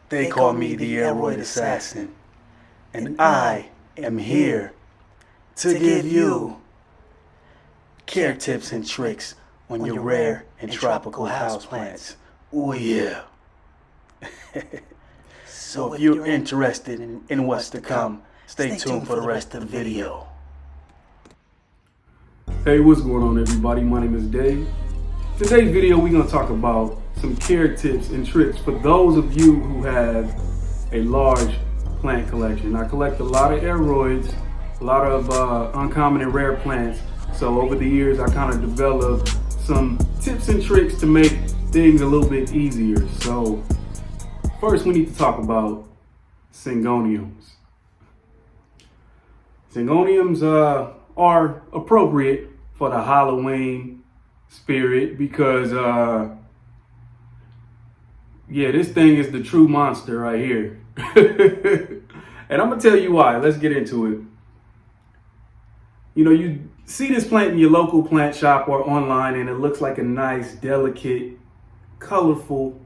They call me the Aroid assassin, and I am here to give you care tips and tricks on your rare and tropical houseplants. Oh yeah. So if you're interested in what's to come, stay tuned for the rest of the video. Hey, what's going on everybody? My name is Dave. Today's video we're going to talk about some care tips and tricks for those of you who have a large plant collection. I collect a lot of Aroids, a lot of uncommon and rare plants. So over the years I kind of developed some tips and tricks to make things a little bit easier. So first we need to talk about Syngoniums. Syngoniums are appropriate for the Halloween spirit because yeah, this thing is the true monster right here. And I'm gonna tell you why. Let's get into it. You know, you see this plant in your local plant shop or online and it looks like a nice, delicate, colorful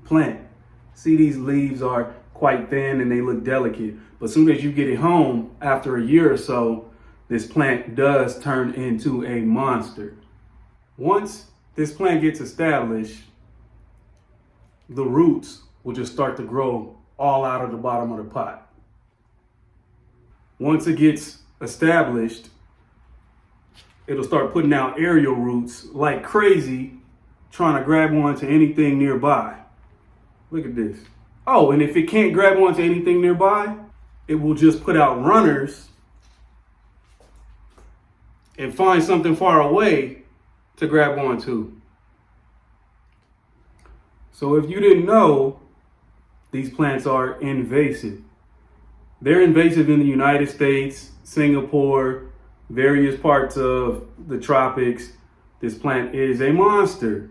plant. See, these leaves are quite thin and they look delicate. But as soon as you get it home, after a year or so, this plant does turn into a monster. Once this plant gets established, the roots will just start to grow all out of the bottom of the pot. Once it gets established, it'll start putting out aerial roots like crazy, trying to grab onto anything nearby. Look at this. Oh, and if it can't grab onto anything nearby, it will just put out runners and find something far away to grab onto. So if you didn't know, these plants are invasive. They're invasive in the United States, Singapore, various parts of the tropics. This plant is a monster.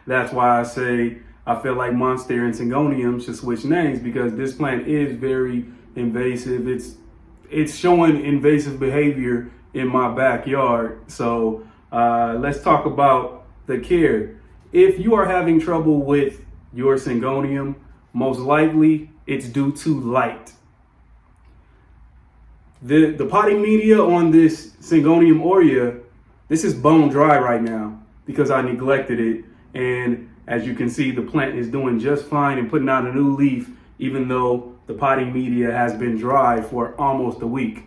That's why I say I feel like Monster and Syngonium should switch names, because this plant is very invasive. It's showing invasive behavior in my backyard. So let's talk about the care. If you are having trouble with your Syngonium, most likely it's due to light. The potting media on this Syngonium aurea, this is bone dry right now because I neglected it. And as you can see, the plant is doing just fine and putting out a new leaf, even though the potting media has been dry for almost a week.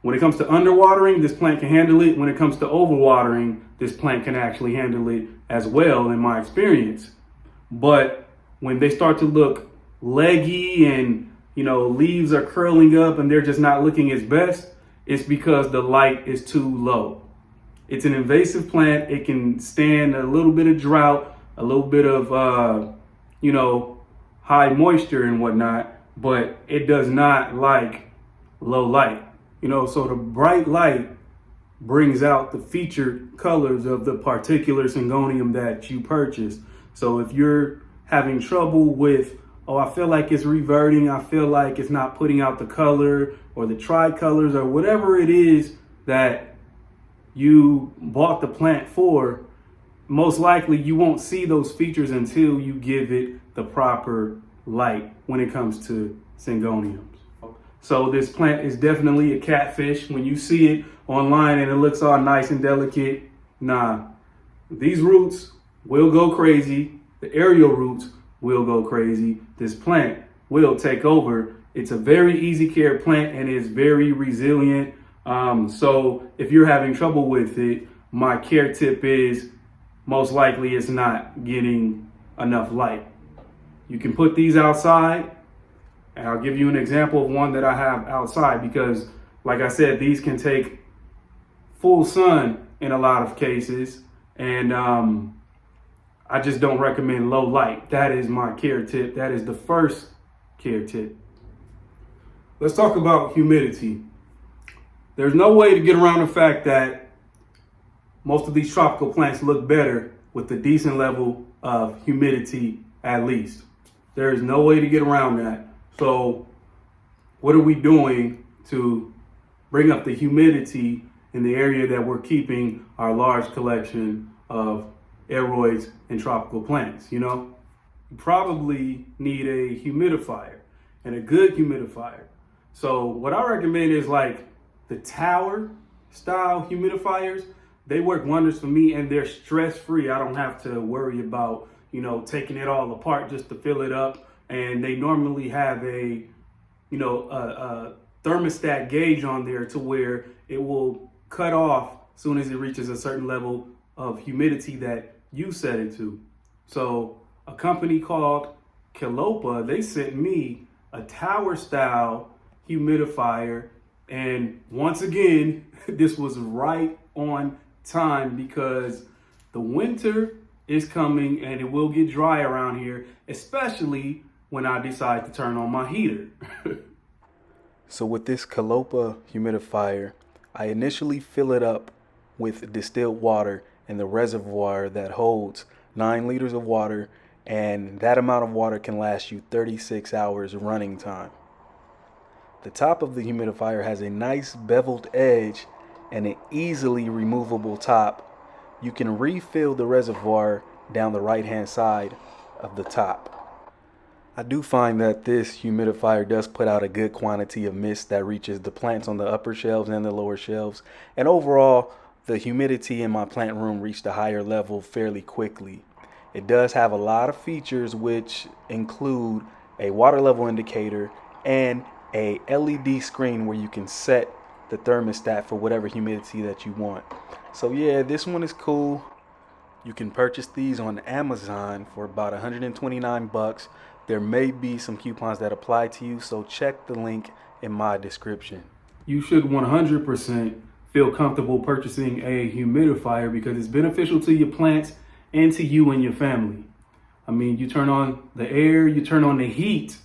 When it comes to underwatering, this plant can handle it. When it comes to overwatering, this plant can actually handle it as well, in my experience. But when they start to look leggy and, you know, leaves are curling up and they're just not looking its best, it's because the light is too low. It's an invasive plant. It can stand a little bit of drought, a little bit of, you know, high moisture and whatnot, but it does not like low light. You know, so the bright light brings out the featured colors of the particular Syngonium that you purchased. So if you're having trouble with, oh, I feel like it's reverting, I feel like it's not putting out the color or the tricolors or whatever it is that you bought the plant for, most likely you won't see those features until you give it the proper light when it comes to Syngoniums. So this plant is definitely a catfish. When you see it online and it looks all nice and delicate, nah, these roots will go crazy. The aerial roots will go crazy. This plant will take over. It's a very easy care plant and is very resilient. So if you're having trouble with it, my care tip is most likely it's not getting enough light. You can put these outside. And I'll give you an example of one that I have outside because, like I said, these can take full sun in a lot of cases. And I just don't recommend low light. That is my care tip. That is the first care tip. Let's talk about humidity. There's no way to get around the fact that most of these tropical plants look better with a decent level of humidity at least. There is no way to get around that. So what are we doing to bring up the humidity in the area that we're keeping our large collection of Aroids and tropical plants? You know, you probably need a humidifier, and a good humidifier. So what I recommend is like the tower style humidifiers. They work wonders for me, and they're stress free. I don't have to worry about, taking it all apart just to fill it up. And they normally have a thermostat gauge on there to where it will cut off as soon as it reaches a certain level of humidity that you set it to. So a company called Kilopa, they sent me a tower style humidifier. And once again, this was right on time because the winter is coming and it will get dry around here, especially when I decide to turn on my heater. So with this Kilopa humidifier, I initially fill it up with distilled water in the reservoir that holds 9 liters of water, and that amount of water can last you 36 hours running time. The top of the humidifier has a nice beveled edge and an easily removable top. You can refill the reservoir down the right hand side of the top. I do find that this humidifier does put out a good quantity of mist that reaches the plants on the upper shelves and the lower shelves. And overall, the humidity in my plant room reached a higher level fairly quickly. It does have a lot of features, which include a water level indicator and a LED screen where you can set the thermostat for whatever humidity that you want. So yeah, this one is cool. You can purchase these on Amazon for about 129 bucks. There may be some coupons that apply to you, so check the link in my description. You should 100% feel comfortable purchasing a humidifier because it's beneficial to your plants and to you and your family. I mean, you turn on the air, you turn on the heat,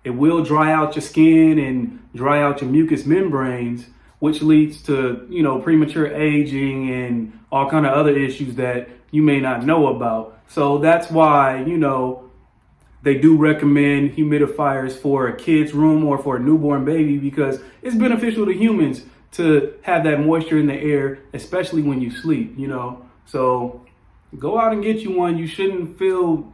it will dry out your skin and dry out your mucous membranes, which leads to, premature aging and all kind of other issues that you may not know about. So that's why, they do recommend humidifiers for a kid's room or for a newborn baby because it's beneficial to humans to have that moisture in the air, especially when you sleep, So go out and get you one. You shouldn't feel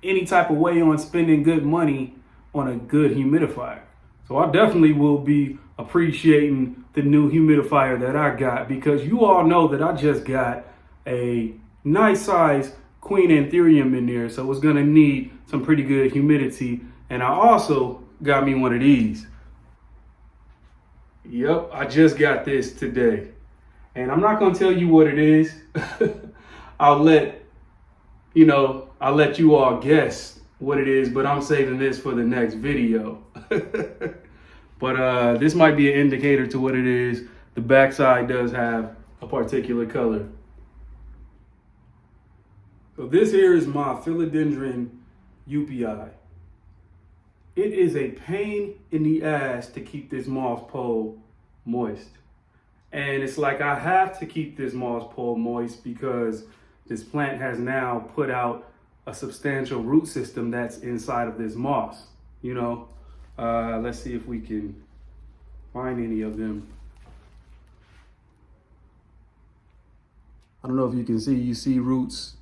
any type of way on spending good money on a good humidifier. So I definitely will be appreciating the new humidifier that I got because you all know that I just got a nice size Queen Anthurium in there, so it's gonna need some pretty good humidity. And I also got me one of these. Yep, I just got this today. And I'm not gonna tell you what it is. I'll let you all guess what it is, but I'm saving this for the next video. But this might be an indicator to what it is. The backside does have a particular color. So this here is my philodendron UPI. It is a pain in the ass to keep this moss pole moist. And it's like I have to keep this moss pole moist because this plant has now put out a substantial root system that's inside of this moss. Let's see if we can find any of them. I don't know if you can see, you see roots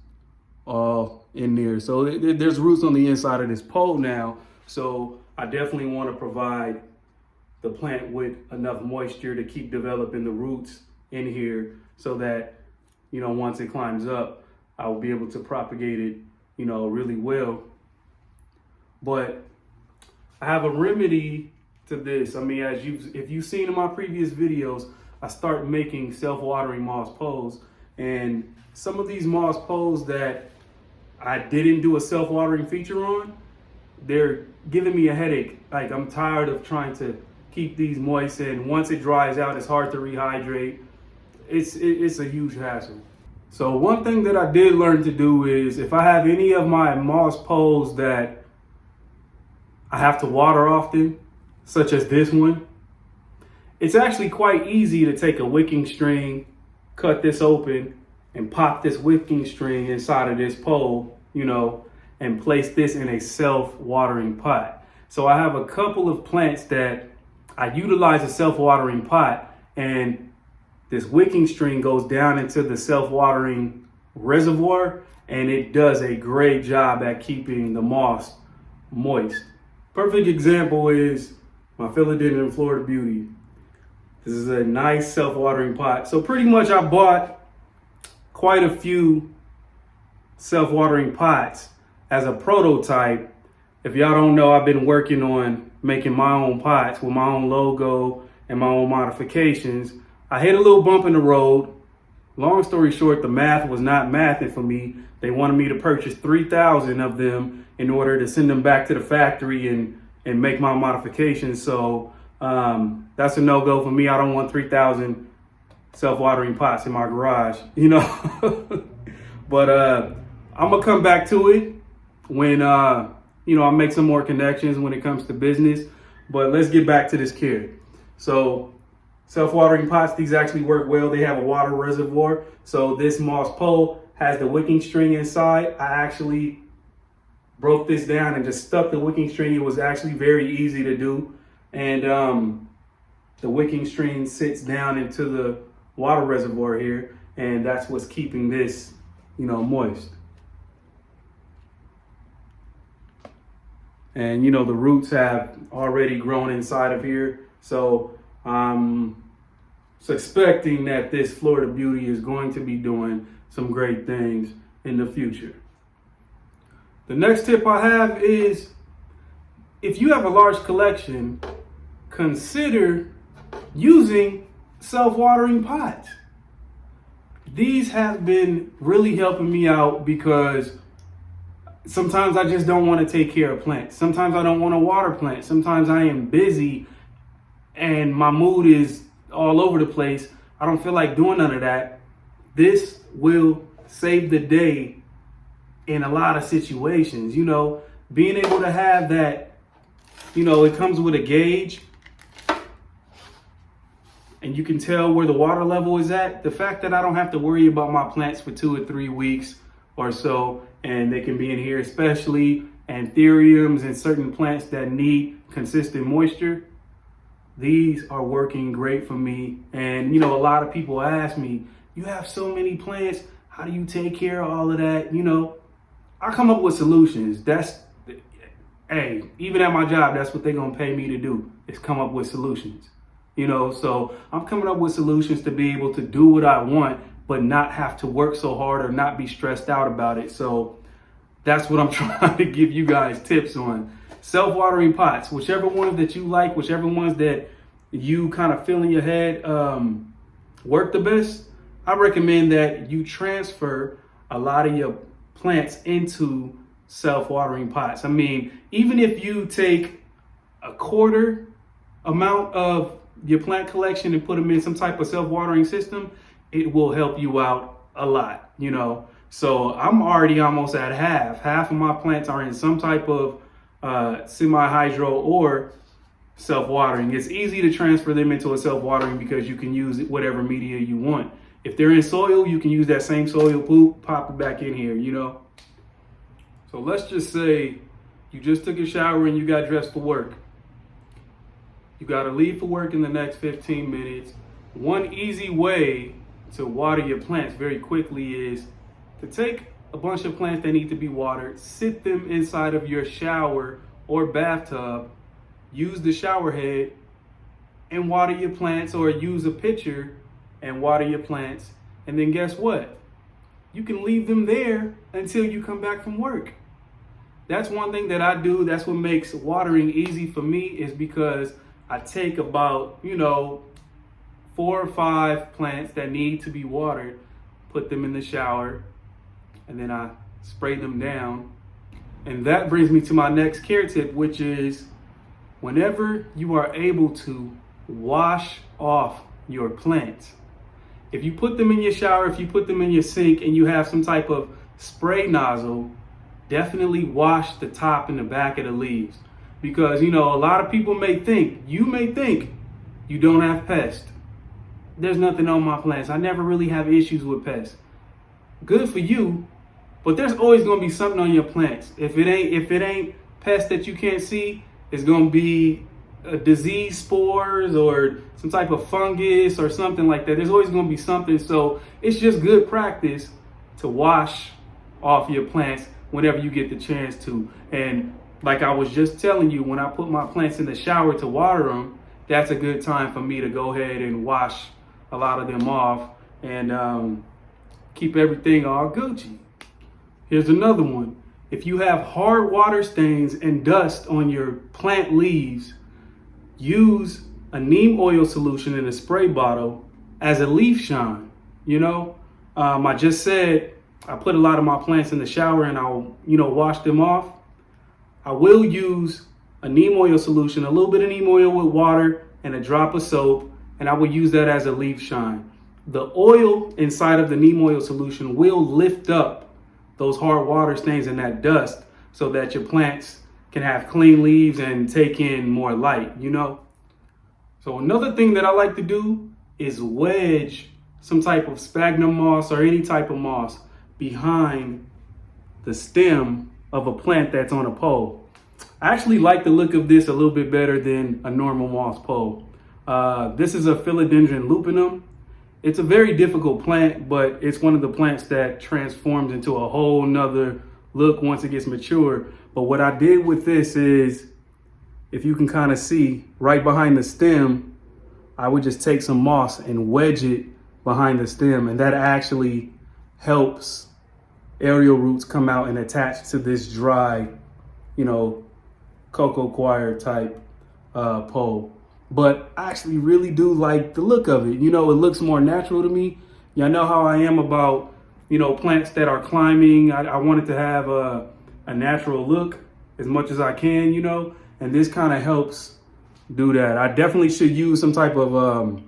all in there. So there's roots on the inside of this pole now. So I definitely want to provide the plant with enough moisture to keep developing the roots in here so that, once it climbs up, I will be able to propagate it, really well. But I have a remedy to this. I mean, if you've seen in my previous videos, I start making self-watering moss poles, and some of these moss poles that I didn't do a self-watering feature on, they're giving me a headache. Like, I'm tired of trying to keep these moist, and once it dries out, it's hard to rehydrate. It's a huge hassle. So one thing that I did learn to do is if I have any of my moss poles that I have to water often, such as this one, it's actually quite easy to take a wicking string, cut this open, and pop this wicking string inside of this pole, and place this in a self-watering pot. So I have a couple of plants that I utilize a self-watering pot, and this wicking string goes down into the self-watering reservoir, and it does a great job at keeping the moss moist. Perfect example is my Philodendron Florida Beauty. This is a nice self-watering pot. So pretty much I bought quite a few self-watering pots as a prototype. If y'all don't know, I've been working on making my own pots with my own logo and my own modifications. I hit a little bump in the road. Long story short, the math was not mathing for me. They wanted me to purchase 3,000 of them in order to send them back to the factory and make my modifications. So that's a no-go for me. I don't want 3,000 self-watering pots in my garage, you know. But I'm gonna come back to it when I make some more connections when it comes to business. But let's get back to this care. So self-watering pots, these actually work well. They have a water reservoir. So this moss pole has the wicking string inside. I actually broke this down and just stuck the wicking string. It was actually very easy to do. And the wicking string sits down into the water reservoir here. And that's what's keeping this, moist. And, the roots have already grown inside of here. So I'm suspecting that this Florida Beauty is going to be doing some great things in the future. The next tip I have is, if you have a large collection, consider using self-watering pots. These have been really helping me out because sometimes I just don't want to take care of plants. Sometimes I don't want to water plants. Sometimes I am busy and my mood is all over the place. I don't feel like doing none of that. This will save the day in a lot of situations. Being able to have that, it comes with a gauge and you can tell where the water level is at. The fact that I don't have to worry about my plants for 2 or 3 weeks or so, and they can be in here, especially anthuriums and certain plants that need consistent moisture. These are working great for me. And, a lot of people ask me, you have so many plants, how do you take care of all of that? I come up with solutions. Even at my job, that's what they're going to pay me to do, is come up with solutions. So I'm coming up with solutions to be able to do what I want, but not have to work so hard or not be stressed out about it. So that's what I'm trying to give you guys tips on. Self-watering pots, whichever ones that you like, whichever ones that you kind of feel in your head work the best, I recommend that you transfer a lot of your plants into self-watering pots. I mean, even if you take a quarter amount of your plant collection and put them in some type of self-watering system, it will help you out a lot, So I'm already almost at half. Half of my plants are in some type of semi-hydro or self-watering. It's easy to transfer them into a self-watering because you can use whatever media you want. If they're in soil, you can use that same soil poop, pop it back in here, So let's just say you just took a shower and you got dressed for work. You got to leave for work in the next 15 minutes. One easy way to water your plants very quickly is to take a bunch of plants that need to be watered, sit them inside of your shower or bathtub, use the shower head and water your plants, or use a pitcher and water your plants. And then guess what? You can leave them there until you come back from work. That's one thing that I do. That's what makes watering easy for me, is because I take about, 4 or 5 plants that need to be watered, put them in the shower, and then I spray them down. And that brings me to my next care tip, which is whenever you are able to wash off your plants. If you put them in your shower, if you put them in your sink and you have some type of spray nozzle, definitely wash the top and the back of the leaves. Because, a lot of people may think you don't have pests. There's nothing on my plants. I never really have issues with pests. Good for you, but there's always going to be something on your plants. If it ain't pests that you can't see, it's going to be disease spores or some type of fungus or something like that. There's always going to be something. So it's just good practice to wash off your plants whenever you get the chance to. And like I was just telling you, when I put my plants in the shower to water them, that's a good time for me to go ahead and wash a lot of them off and keep everything all Gucci. Here's another one. If you have hard water stains and dust on your plant leaves, use a neem oil solution in a spray bottle as a leaf shine. I just said I put a lot of my plants in the shower and I'll, wash them off. I will use a neem oil solution, a little bit of neem oil with water and a drop of soap, and I will use that as a leaf shine. The oil inside of the neem oil solution will lift up those hard water stains and that dust so that your plants can have clean leaves and take in more light, So another thing that I like to do is wedge some type of sphagnum moss or any type of moss behind the stem of a plant that's on a pole. I actually like the look of this a little bit better than a normal moss pole. This is a philodendron lupinum. It's a very difficult plant, but it's one of the plants that transforms into a whole nother look once it gets mature. But what I did with this is, if you can kind of see right behind the stem, I would just take some moss and wedge it behind the stem, and that actually helps aerial roots come out and attach to this dry, cocoa coir type pole. But I actually really do like the look of it. It looks more natural to me. Y'all know how I am about, plants that are climbing. I want it to have a natural look as much as I can, and this kind of helps do that. I definitely should use some type of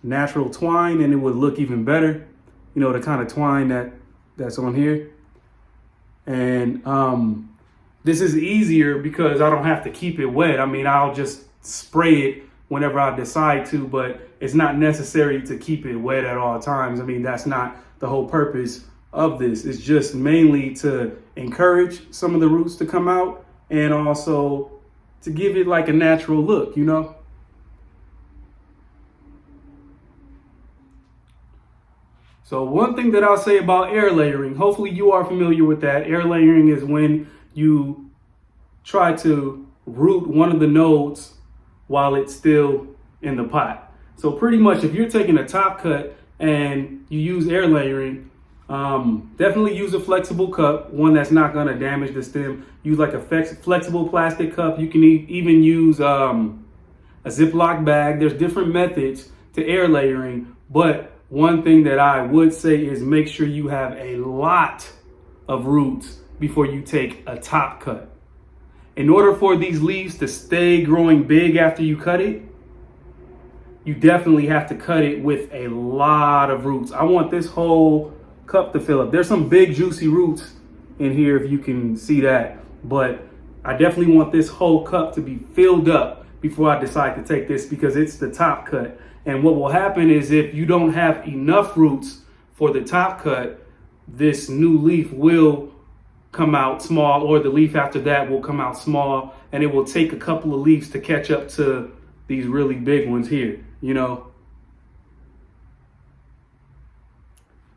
natural twine, and it would look even better, the kind of twine that's on here. And this is easier because I don't have to keep it wet. I'll just spray it whenever I decide to, but it's not necessary to keep it wet at all times. That's not the whole purpose of this. It's just mainly to encourage some of the roots to come out and also to give it like a natural look, So one thing that I'll say about air layering, hopefully you are familiar with that. Air layering is when you try to root one of the nodes while it's still in the pot. So pretty much if you're taking a top cut and you use air layering, definitely use a flexible cup, one that's not going to damage the stem. Use like a flexible plastic cup. You can even use a Ziploc bag. There's different methods to air layering, but one thing that I would say is make sure you have a lot of roots before you take a top cut. In order for these leaves to stay growing big after you cut it, you definitely have to cut it with a lot of roots. I want this whole cup to fill up. There's some big juicy roots in here if you can see that, but I definitely want this whole cup to be filled up before I decide to take this because it's the top cut. And what will happen is if you don't have enough roots for the top cut, this new leaf will come out small, or the leaf after that will come out small, and it will take a couple of leaves to catch up to these really big ones here,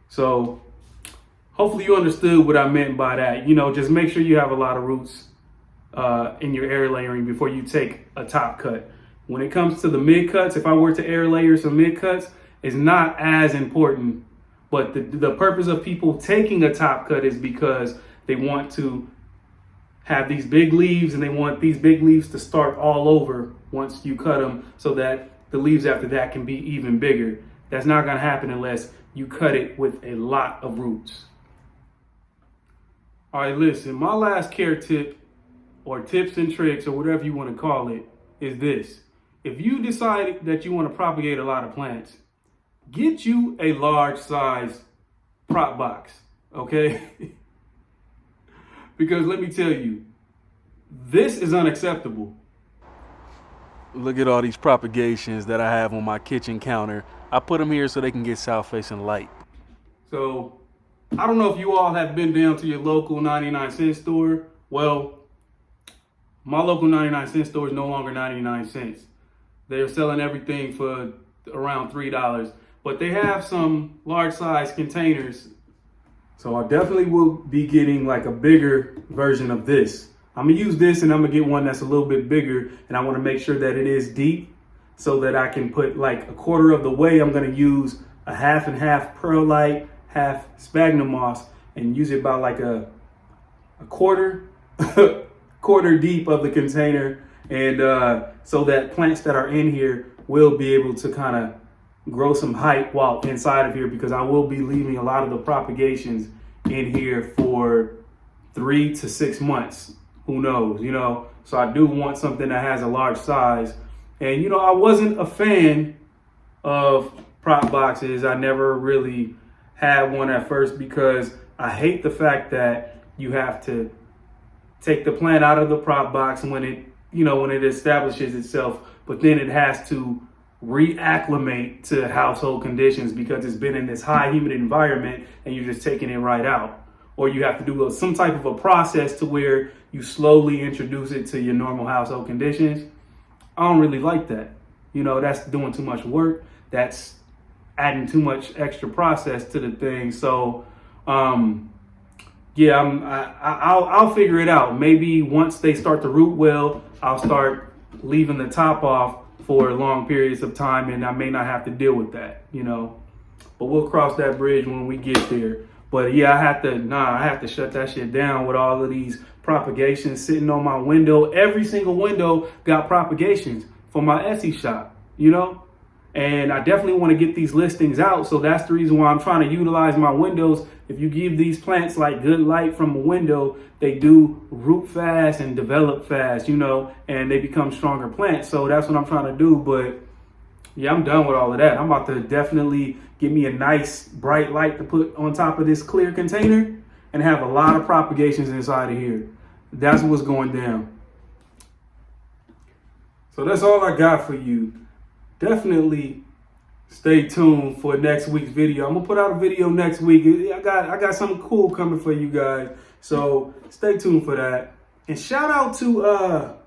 So hopefully you understood what I meant by that. Just make sure you have a lot of roots in your air layering before you take a top cut. When it comes to the mid cuts, if I were to air layer some mid cuts, it's not as important. But the purpose of people taking a top cut is because they want to have these big leaves, and they want these big leaves to start all over once you cut them so that the leaves after that can be even bigger. That's not going to happen unless you cut it with a lot of roots. All right, listen, my last care tip, or tips and tricks, or whatever you want to call it, is this. If you decide that you want to propagate a lot of plants, get you a large size prop box, okay? Because let me tell you, this is unacceptable. Look at all these propagations that I have on my kitchen counter. I put them here so they can get south-facing light. So, I don't know if you all have been down to your local 99-cent store. Well, my local 99-cent store is no longer 99 cents. They're selling everything for around $3. But they have some large size containers, So I definitely will be getting like a bigger version of this. I'm gonna use this and I'm gonna get one that's a little bit bigger, and I wanna make sure that it is deep so that I can put like a quarter of the way. I'm gonna use a half and half perlite, half sphagnum moss, and use it about like a quarter, quarter deep of the container. And so that plants that are in here will be able to kind of grow some height while inside of here, because I will be leaving a lot of the propagations in here for 3 to 6 months. Who knows, you know? So I do want something that has a large size. And, you know, I wasn't a fan of prop boxes. I never really had one at first because I hate the fact that you have to take the plant out of the prop box when it, you know, when it establishes itself, but then it has to reacclimate to household conditions because it's been in this high humid environment and you're just taking it right out. Or you have to do some type of a process to where you slowly introduce it to your normal household conditions. I don't really like that. You know, that's doing too much work. That's adding too much extra process to the thing. So, yeah, I'll figure it out. Maybe once they start to root well, I'll start leaving the top off for long periods of time, and I may not have to deal with that, you know. But we'll cross that bridge when we get there. But yeah, I have to shut that shit down with all of these propagations sitting on my window. Every single window got propagations for my Etsy shop, you know. And I definitely want to get these listings out. So that's the reason why I'm trying to utilize my windows. If you give these plants like good light from a window, they do root fast and develop fast, you know, and they become stronger plants. So that's what I'm trying to do. But yeah, I'm done with all of that. I'm about to definitely get me a nice bright light to put on top of this clear container and have a lot of propagations inside of here. That's what's going down. So that's all I got for you. Definitely stay tuned for next week's video. I'm gonna put out a video next week. I got something cool coming for you guys. So stay tuned for that. And shout out to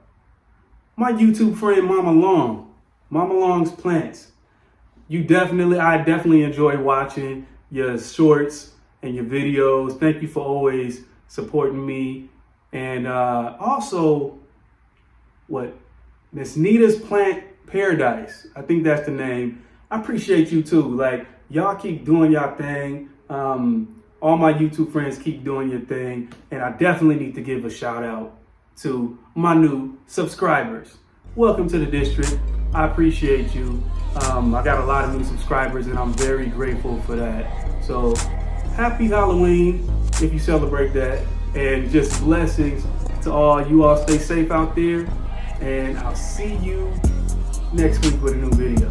my YouTube friend Mama Long. Mama Long's Plants. I definitely enjoy watching your shorts and your videos. Thank you for always supporting me. And also, Miss Nita's Plant Paradise. I think that's the name. I appreciate you too. Like, y'all keep doing y'all thing. All my YouTube friends keep doing your thing. And I definitely need to give a shout out to my new subscribers. Welcome to the district. I appreciate you. I got a lot of new subscribers and I'm very grateful for that. So happy Halloween if you celebrate that. And just blessings to all. You all stay safe out there. And I'll see you next week with a new video.